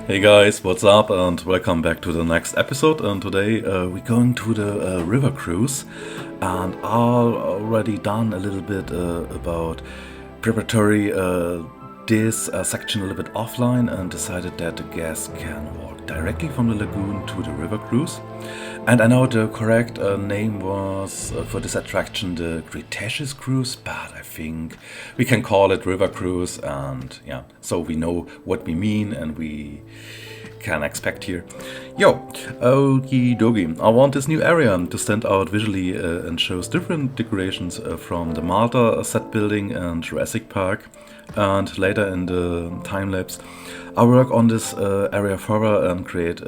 Hey guys, what's up? And welcome back to the next episode. And today we're going to the river cruise. And I already done a little bit about preparatory this section a little bit offline and decided that the guests can walk directly from the lagoon to the river cruise. And I know the correct name was for this attraction the Cretaceous Cruise, but I think we can call it River Cruise, and yeah, so we know what we mean and we can expect here. Yo, okie dokie. I want this new area to stand out visually and shows different decorations from the Malta set building and Jurassic Park. And later in the time lapse, I work on this area further and create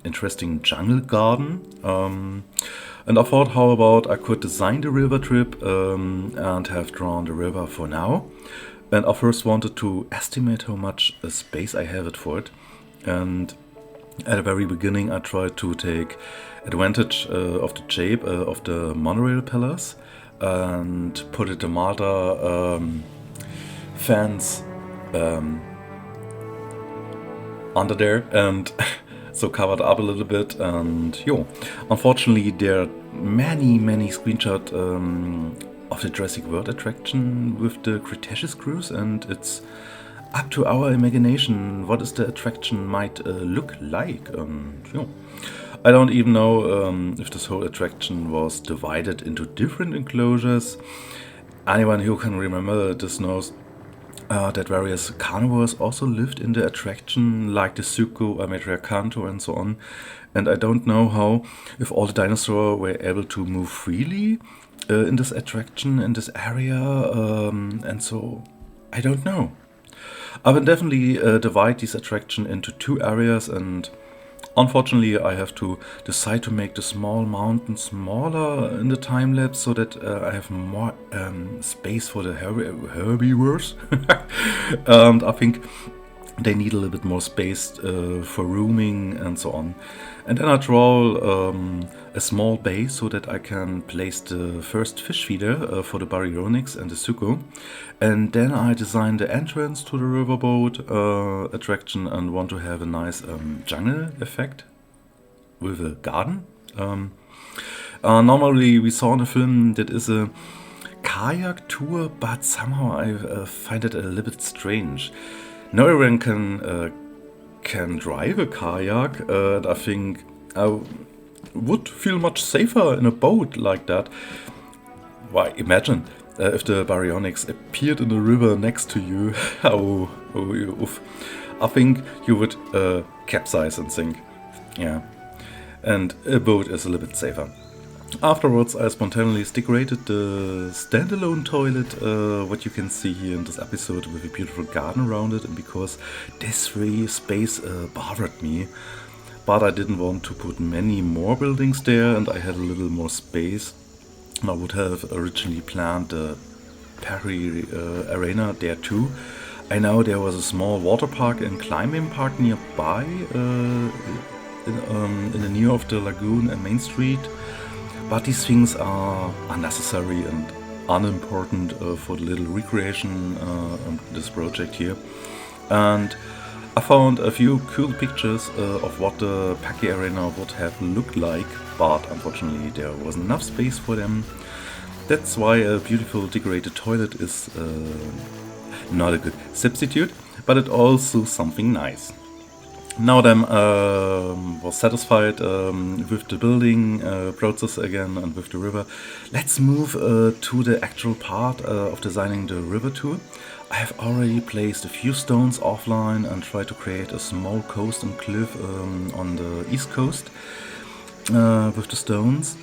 interesting jungle garden. And I thought, how about I could design the river trip and have drawn the river for now. And I first wanted to estimate how much space I have it for it. And at the very beginning, I tried to take advantage of the shape of the monorail pillars and put it the Malta fence under there and so covered up a little bit. And unfortunately there are many screenshots of the Jurassic World attraction with the Cretaceous cruise, and it's up to our imagination what is the attraction might look like. And I don't even know if this whole attraction was divided into different enclosures. Anyone who can remember this knows that various carnivores also lived in the attraction, like the Suco, Ametracanto, and so on. And I don't know how, if all the dinosaurs were able to move freely in this attraction, in this area, and so I don't know. I will definitely divide this attraction into two areas, and unfortunately I have to decide to make the small mountain smaller in the time lapse so that I have more space for the herbivores. And I think they need a little bit more space for rooming and so on. And then I draw a small bay so that I can place the first fish feeder for the Baryonyx and the Suco. And then I design the entrance to the riverboat attraction and want to have a nice jungle effect with a garden. Normally we saw in the film that is a kayak tour, but somehow I find it a little bit strange. No one can drive a kayak, and I think I would feel much safer in a boat like that. Why, imagine if the Baryonyx appeared in the river next to you. Oof. I think you would capsize and sink. Yeah, and a boat is a little bit safer. Afterwards, I spontaneously decorated the standalone toilet, what you can see here in this episode, with a beautiful garden around it, and because this free space bothered me. But I didn't want to put many more buildings there, and I had a little more space. I would have originally planned the Perry Arena there too. I know there was a small water park and climbing park nearby in the near of the lagoon and Main Street. But these things are unnecessary and unimportant for the little recreation on this project here. And I found a few cool pictures of what the Paki Arena would have looked like, but unfortunately there wasn't enough space for them. That's why a beautiful decorated toilet is not a good substitute, but it's also something nice. Now then, was satisfied with the building process again and with the river. Let's move to the actual part of designing the river tour. I have already placed a few stones offline and tried to create a small coast and cliff on the east coast with the stones.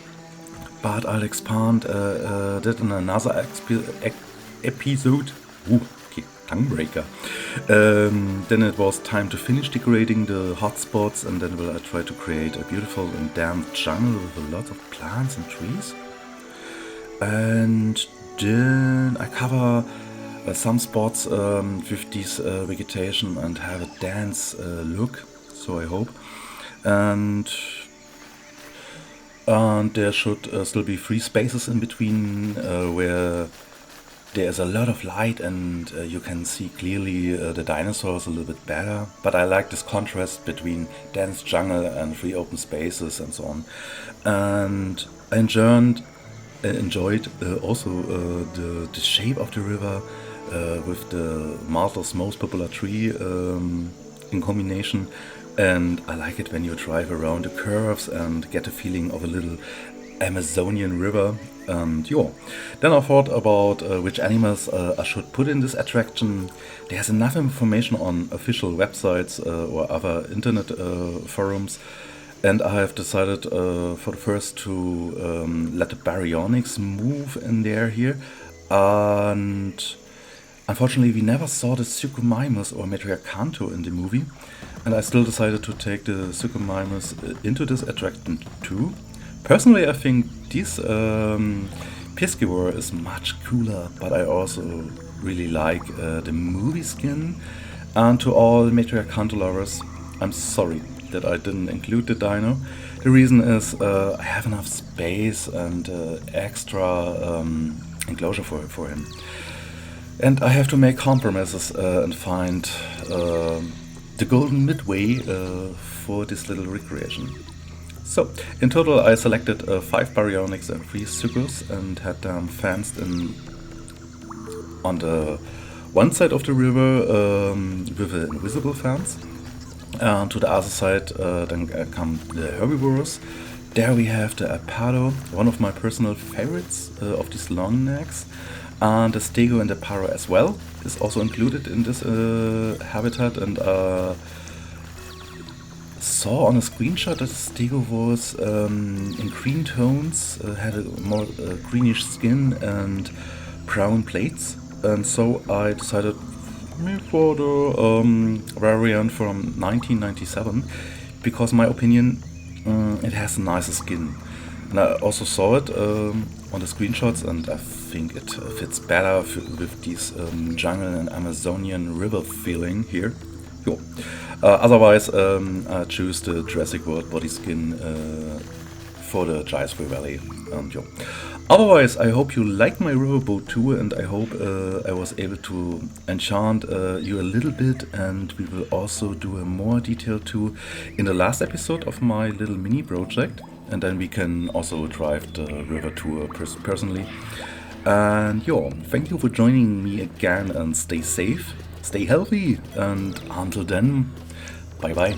But I'll expand that in another episode. Tongue breaker. Then it was time to finish decorating the hotspots, and then I try to create a beautiful and damp jungle with a lot of plants and trees. And then I cover some spots with this vegetation and have a dense look, so I hope. And there should still be free spaces in between where there's a lot of light and you can see clearly the dinosaurs a little bit better. But I like this contrast between dense jungle and free open spaces and so on. And I enjoyed also the shape of the river with the Martha's most popular tree in combination. And I like it when you drive around the curves and get a feeling of a little Amazonian river. And yeah, then I thought about which animals I should put in this attraction. There's enough information on official websites or other internet forums, and I have decided for the first to let the baryonyx move in there here. And unfortunately, we never saw the Suchomimus or Metriacanthus in the movie, and I still decided to take the Suchomimus into this attraction too. Personally, I think this Piscivore is much cooler, but I also really like the movie skin. And to all Metriacanthus lovers, I'm sorry that I didn't include the dino. The reason is I have enough space and extra enclosure for him. And I have to make compromises and find the golden midway for this little recreation. So, in total I selected 5 baryonyx and 3 suckers and had them fenced in on the one side of the river with an invisible fence. And to the other side then come the herbivores. There we have the apado, one of my personal favorites of these long necks. And the stego and the paro as well is also included in this habitat, and saw on a screenshot that stego was in green tones, had a more greenish skin and brown plates, and so I decided for the variant from 1997 because, in my opinion, it has a nicer skin. And I also saw it on the screenshots, and I think it fits better with this jungle and Amazonian river feeling here. Jo. Otherwise, I choose the Jurassic World body skin for the Jaispur Valley. Jo. Otherwise, I hope you liked my riverboat tour, and I hope I was able to enchant you a little bit, and we will also do a more detailed tour in the last episode of my little mini project, and then we can also drive the river tour personally. And yeah, thank you for joining me again, and stay safe, stay healthy, and until then, bye bye.